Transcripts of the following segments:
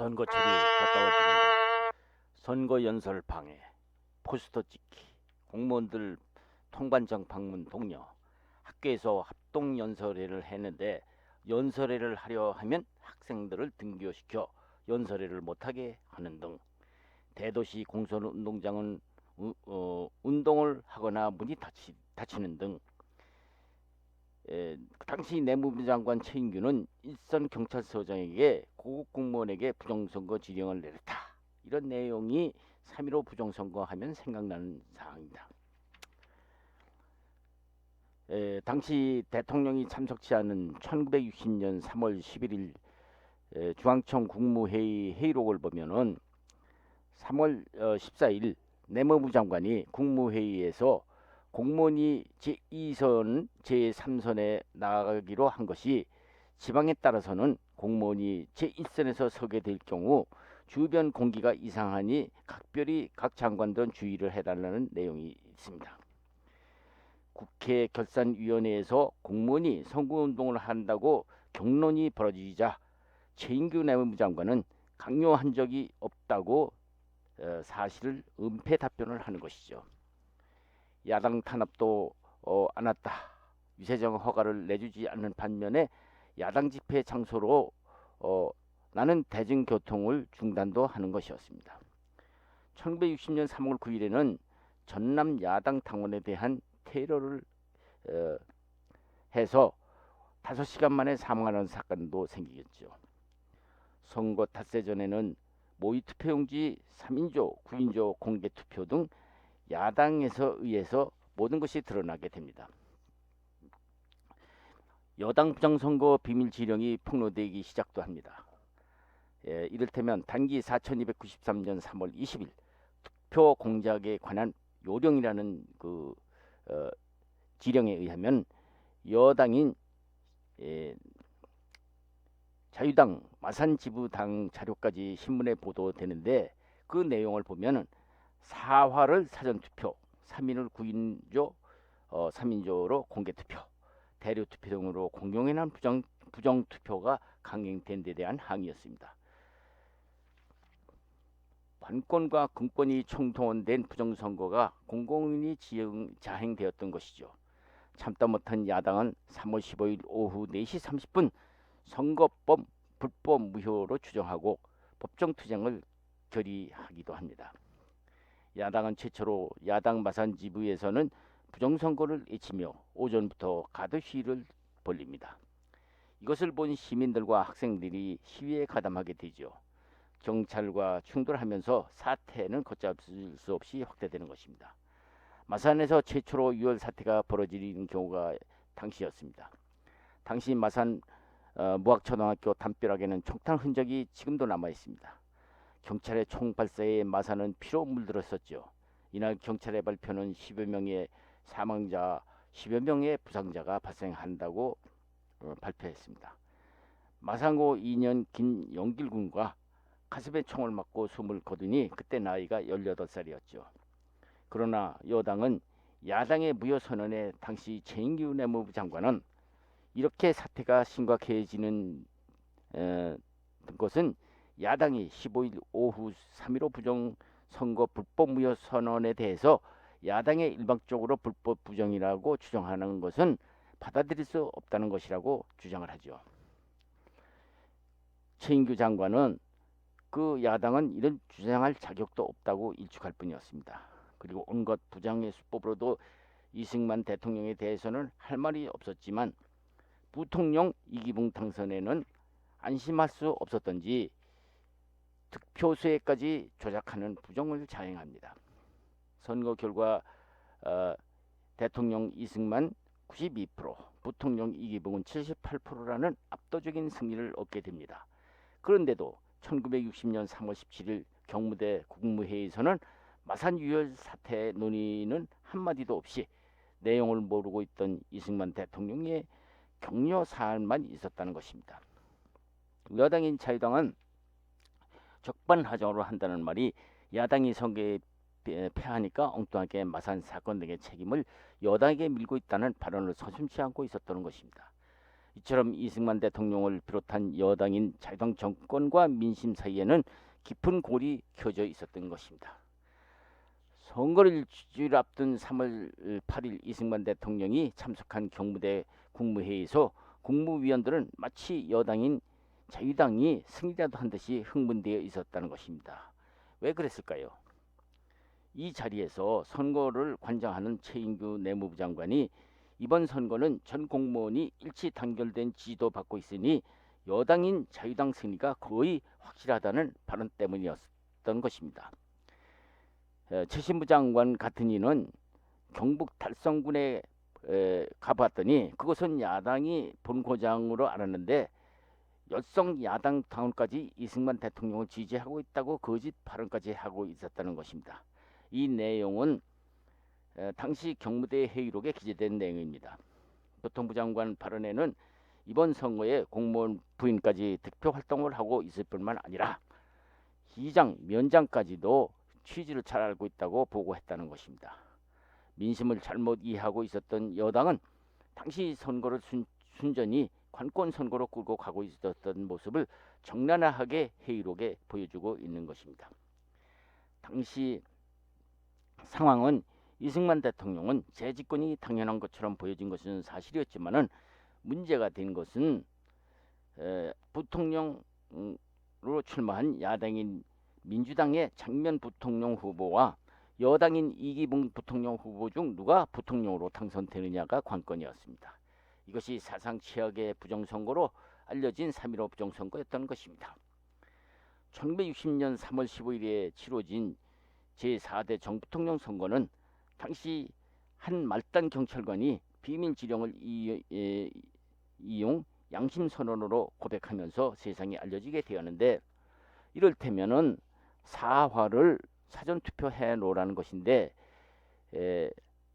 선거철이 가까워집니다. 선거 연설 방해, 포스터 찍기, 공무원들 통반장 방문 독려, 학교에서 합동 연설회를 했는데 연설회를 하려 하면 학생들을 등교시켜 연설회를 못하게 하는 등 대도시 공선 운동장은 운동을 하거나 문이 닫히는 등 당시 내무부 장관 최인규는 일선 경찰서장에게 고급 공무원에게 부정선거 지령을 내렸다. 이런 내용이 3.15 부정선거하면 생각나는 사항입니다. 당시 대통령이 참석치 않은 1960년 3월 11일 중앙청 국무회의 회의록을 보면은 3월 14일 내무부 장관이 국무회의에서 공무원이 제2선, 제3선에 나가기로 한 것이 지방에 따라서는 공무원이 제1선에서 서게 될 경우 주변 공기가 이상하니 각별히 각 장관들은 주의를 해달라는 내용이 있습니다. 국회 결산위원회에서 공무원이 선거운동을 한다고 경론이 벌어지자 최인규 내무부 장관은 강요한 적이 없다고 사실을 은폐 답변을 하는 것이죠. 야당 탄압도 안 왔다. 유세정 허가를 내주지 않는 반면에 야당 집회 장소로 나는 대중교통을 중단도 하는 것이었습니다. 1960년 3월 9일에는 전남 야당 당원에 대한 테러를 해서 5시간 만에 사망하는 사건도 생기겠죠. 선거 닷새 전에는 모의 투표용지 3인조, 9인조 공개 투표 등 야당에서 의해서 모든 것이 드러나게 됩니다. 여당 부정선거 비밀 지령이 폭로되기 시작도 합니다. 이를테면 단기 4293년 3월 20일 투표 공작에 관한 요령이라는 지령에 의하면 여당인 자유당 마산지부당 자료까지 신문에 보도되는데 그 내용을 보면 사화를 사전투표, 3인을 9인조, 3인조로 공개투표, 대류투표 등으로 공공연한 부정투표가 강행된 데 대한 항의였습니다. 관권과 금권이 총동원된 부정선거가 공공연히 자행되었던 것이죠. 참다 못한 야당은 3월 15일 오후 4시 30분 선거법 불법 무효로 추정하고 법정투쟁을 결의하기도 합니다. 야당은 최초로 야당 마산지부에서는 부정선거를 외치며 오전부터 가드 시위를 벌립니다. 이것을 본 시민들과 학생들이 시위에 가담하게 되죠. 경찰과 충돌하면서 사태는 걷잡을 수 없이 확대되는 것입니다. 마산에서 최초로 유혈 사태가 벌어지는 경우가 당시였습니다. 당시 마산 무학초등학교 담벼락에는 총탄 흔적이 지금도 남아 있습니다. 경찰의 총 발사에 마산은 피로 물들었었죠. 이날 경찰의 발표는 10여 명의 사망자, 10여 명의 부상자가 발생한다고 발표했습니다. 마산고 2년 김영길 군과 가슴에 총을 맞고 숨을 거두니 그때 나이가 18살이었죠. 그러나 여당은 야당의 무효 선언에 당시 최인규 내무부 장관은 이렇게 사태가 심각해지는 것은 야당이 15일 오후 3.15 부정선거 불법 무효 선언에 대해서 야당의 일방적으로 불법 부정이라고 주장하는 것은 받아들일 수 없다는 것이라고 주장을 하죠. 최인규 장관은 그 야당은 이런 주장할 자격도 없다고 일축할 뿐이었습니다. 그리고 온갖 부정의 수법으로도 이승만 대통령에 대해서는 할 말이 없었지만 부통령 이기붕 당선에는 안심할 수 없었던지 득표수에까지 조작하는 부정을 자행합니다. 선거 결과 대통령 이승만 92%, 부통령 이기붕은 78%라는 압도적인 승리를 얻게 됩니다. 그런데도 1960년 3월 17일 경무대 국무회의에서는 마산 유혈 사태 논의는 한마디도 없이 내용을 모르고 있던 이승만 대통령의 격려 사안만 있었다는 것입니다. 여당인 자유당은 적반하장으로 한다는 말이 야당이 선거에 패하니까 엉뚱하게 마산 사건 등의 책임을 여당에게 밀고 있다는 발언을 서슴지 않고 있었던 것입니다. 이처럼 이승만 대통령을 비롯한 여당인 자유당 정권과 민심 사이에는 깊은 골이 켜져 있었던 것입니다. 선거를 일주일 앞둔 3월 8일 이승만 대통령이 참석한 경무대 국무회의에서 국무위원들은 마치 여당인 자유당이 승리라도 한 듯이 흥분되어 있었다는 것입니다. 왜 그랬을까요? 이 자리에서 선거를 관장하는 최인규 내무부 장관이 이번 선거는 전 공무원이 일치 단결된 지지도 받고 있으니 여당인 자유당 승리가 거의 확실하다는 발언 때문이었던 것입니다. 최신부 장관 같은 이는 경북 달성군에 가봤더니 그것은 야당이 본고장으로 알았는데 열성 야당 당원까지 이승만 대통령을 지지하고 있다고 거짓 발언까지 하고 있었다는 것입니다. 이 내용은 당시 경무대 회의록에 기재된 내용입니다. 교통부 장관 발언에는 이번 선거에 공무원 부인까지 득표 활동을 하고 있을 뿐만 아니라 시장, 면장까지도 취지를 잘 알고 있다고 보고했다는 것입니다. 민심을 잘못 이해하고 있었던 여당은 당시 선거를 순전히 관권 선거로 끌고 가고 있었던 모습을 적나라하게 회의록에 보여주고 있는 것입니다. 당시 상황은 이승만 대통령은 재집권이 당연한 것처럼 보여진 것은 사실이었지만은 문제가 된 것은 부통령으로 출마한 야당인 민주당의 장면 부통령 후보와 여당인 이기붕 부통령 후보 중 누가 부통령으로 당선되느냐가 관건이었습니다. 이것이 사상 최악의 부정선거로 알려진 3.15 부정선거였던 것입니다. 1960년 3월 15일에 치러진 제4대 정부통령 선거는 당시 한 말단 경찰관이 비밀 지령을 이용 양심선언으로 고백하면서 세상에 알려지게 되었는데, 이를테면은 사화를 사전투표해 놓으라는 것인데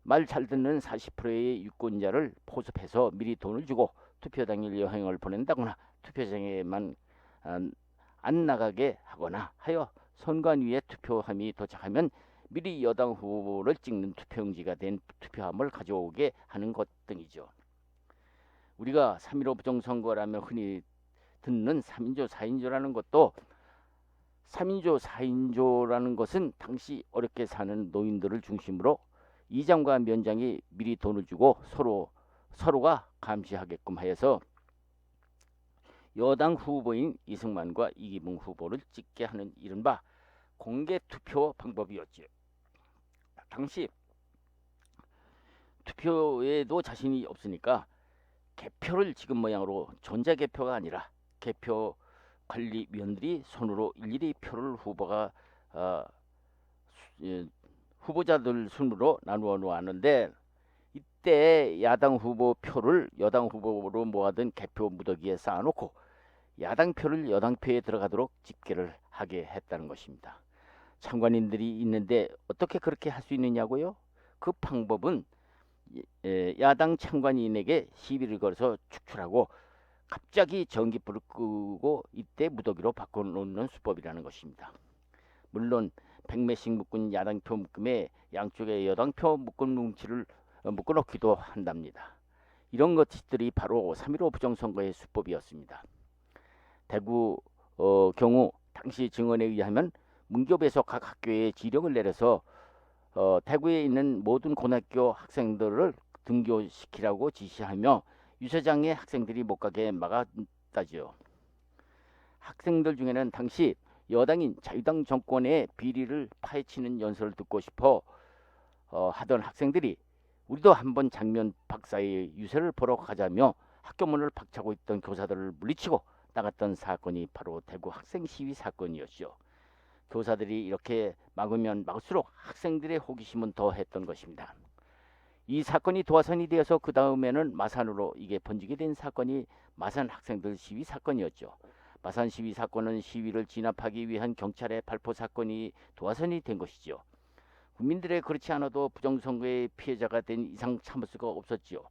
말 잘 듣는 40%의 유권자를 포섭해서 미리 돈을 주고 투표 당일 여행을 보낸다거나 투표장에만 안 나가게 하거나 하여 선관위에 투표함이 도착하면 미리 여당 후보를 찍는 투표용지가 된 투표함을 가져오게 하는 것 등이죠. 우리가 3.15 부정선거라며 흔히 듣는 3인조 4인조라는 것도 3인조 4인조라는 것은 당시 어렵게 사는 노인들을 중심으로 이장과 면장이 미리 돈을 주고 서로가 감시하게끔 하여서 여당 후보인 이승만과 이기붕 후보를 찍게 하는 이른바 공개 투표 방법이었지요. 당시 투표에도 자신이 없으니까 개표를 지금 모양으로 전자개표가 아니라 개표 관리위원들이 손으로 일일이 표를 후보자들 순으로 나누어 놓았는데, 이때 야당 후보 표를 여당 후보로 모아둔 개표 무더기에 쌓아놓고 야당 표를 여당 표에 들어가도록 집계를 하게 했다는 것입니다. 참관인들이 있는데 어떻게 그렇게 할 수 있느냐고요? 그 방법은 야당 참관인에게 시비를 걸어서 축출하고 갑자기 전기불을 끄고 이때 무더기로 바꿔놓는 수법이라는 것입니다. 물론 100매씩 묶은 야당표 묶음에 양쪽에 여당표 묶은 뭉치를 묶어놓기도 한답니다. 이런 것들이 바로 3.15 부정선거의 수법이었습니다. 대구 경우 당시 증언에 의하면 문교부에서 각 학교에 지령을 내려서 대구에 있는 모든 고등학교 학생들을 등교시키라고 지시하며 유세장에 학생들이 못 가게 막았다지요. 학생들 중에는 당시 여당인 자유당 정권의 비리를 파헤치는 연설을 듣고 싶어 하던 학생들이 우리도 한번 장면 박사의 유세를 보러 가자며 학교 문을 박차고 있던 교사들을 물리치고 나갔던 사건이 바로 대구 학생 시위 사건이었죠. 교사들이 이렇게 막으면 막을수록 학생들의 호기심은 더했던 것입니다. 이 사건이 도화선이 되어서 그 다음에는 마산으로 이게 번지게 된 사건이 마산 학생들 시위 사건이었죠. 마산 시위 사건은 시위를 진압하기 위한 경찰의 발포 사건이 도화선이 된 것이죠. 국민들의 그렇지 않아도 부정선거의 피해자가 된 이상 참을 수가 없었지요.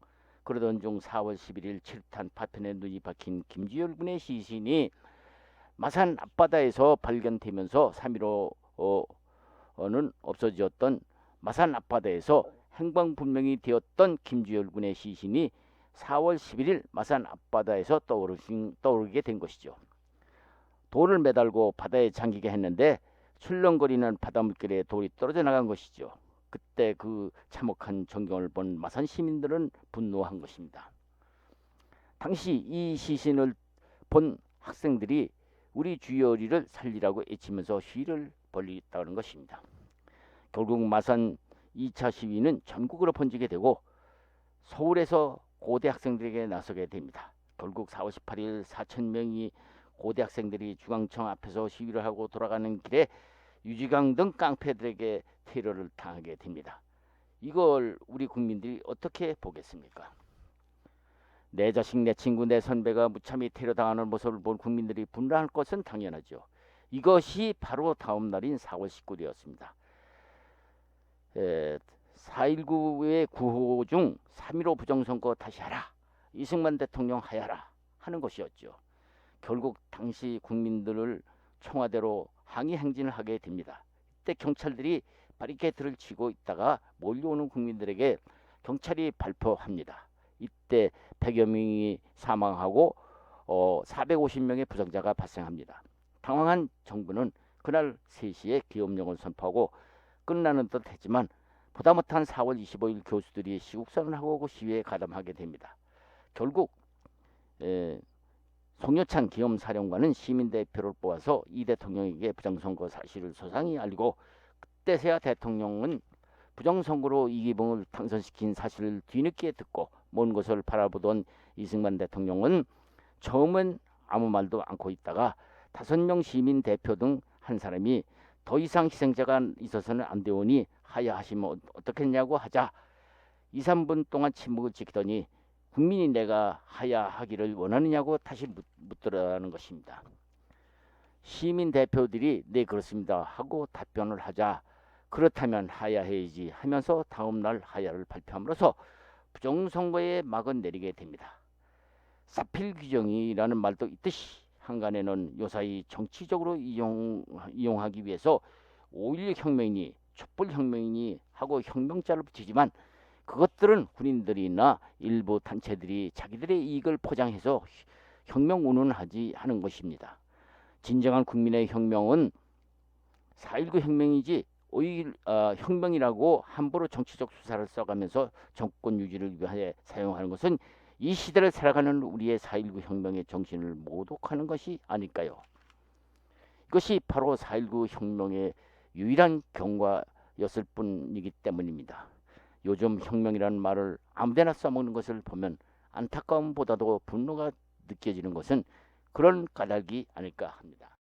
그러던 중 4월 11일 칠탄 파편에 눈이 박힌 김주열 군의 시신이 마산 앞바다에서 발견되면서 3.15는 없어졌던 마산 앞바다에서 행방불명이 되었던 김주열 군의 시신이 4월 11일 마산 앞바다에서 떠오르게 된 것이죠. 돌을 매달고 바다에 잠기게 했는데 출렁거리는 바다 물결에 돌이 떨어져 나간 것이죠. 그때 그 참혹한 전경을 본 마산 시민들은 분노한 것입니다. 당시 이 시신을 본 학생들이 우리 주열이를 살리라고 외치면서 시위를 벌였다는 것입니다. 결국 마산 2차 시위는 전국으로 번지게 되고 서울에서 고대 학생들에게 나서게 됩니다. 결국 4월 18일 4,000명이 고대 학생들이 중앙청 앞에서 시위를 하고 돌아가는 길에 유지강 등 깡패들에게 테러를 당하게 됩니다. 이걸 우리 국민들이 어떻게 보겠습니까? 내 자식, 내 친구, 내 선배가 무참히 테러당하는 모습을 본 국민들이 분노할 것은 당연하죠. 이것이 바로 다음 날인 4월 19일이었습니다. 4.19의 구호 중 3.15 부정선거 다시 하라, 이승만 대통령 하야라 하는 것이었죠. 결국 당시 국민들을 청와대로 항의 행진을 하게 됩니다. 이때 경찰들이 바리케이트를 치고 있다가 몰려오는 국민들에게 경찰이 발표합니다. 이때 100여 명이 사망하고 450명의 부상자가 발생합니다. 당황한 정부는 그날 3시에 계엄령을 선포하고 끝나는 듯 했지만 보다 못한 4월 25일 교수들이 시국선언하고 시위에 가담하게 됩니다. 결국 송여찬 계엄사령관은 시민대표를 뽑아서 이 대통령에게 부정선거 사실을 소상히 알리고 그때서야 대통령은 부정선거로 이기붕을 당선시킨 사실을 뒤늦게 듣고 먼 것을 바라보던 이승만 대통령은 처음은 아무 말도 않고 있다가 5명 시민 대표 등 한 사람이 더 이상 희생자가 있어서는 안 되오니 하야하시면 어떻겠냐고 하자 2, 3분 동안 침묵을 지키더니 국민이 내가 하야하기를 원하느냐고 다시 묻더라는 것입니다. 시민 대표들이 네 그렇습니다 하고 답변을 하자 그렇다면 하야해야지 하면서 다음 날 하야를 발표함으로써 부정선거에 막은 내리게 됩니다. 사필 규정이라는 말도 있듯이 한간에는 요사이 정치적으로 이용하기 위해서 5.16 혁명이니 촛불혁명이니 하고 혁명자를 붙이지만 그것들은 군인들이나 일부 단체들이 자기들의 이익을 포장해서 혁명 운운하지 하는 것입니다. 진정한 국민의 혁명은 4.19 혁명이지 5.1 혁명이라고 함부로 정치적 수사를 써가면서 정권 유지를 위해 사용하는 것은 이 시대를 살아가는 우리의 4.19 혁명의 정신을 모독하는 것이 아닐까요? 이것이 바로 4.19 혁명의 유일한 경과였을 뿐이기 때문입니다. 요즘 혁명이라는 말을 아무데나 써먹는 것을 보면 안타까움보다도 분노가 느껴지는 것은 그런 까닭이 아닐까 합니다.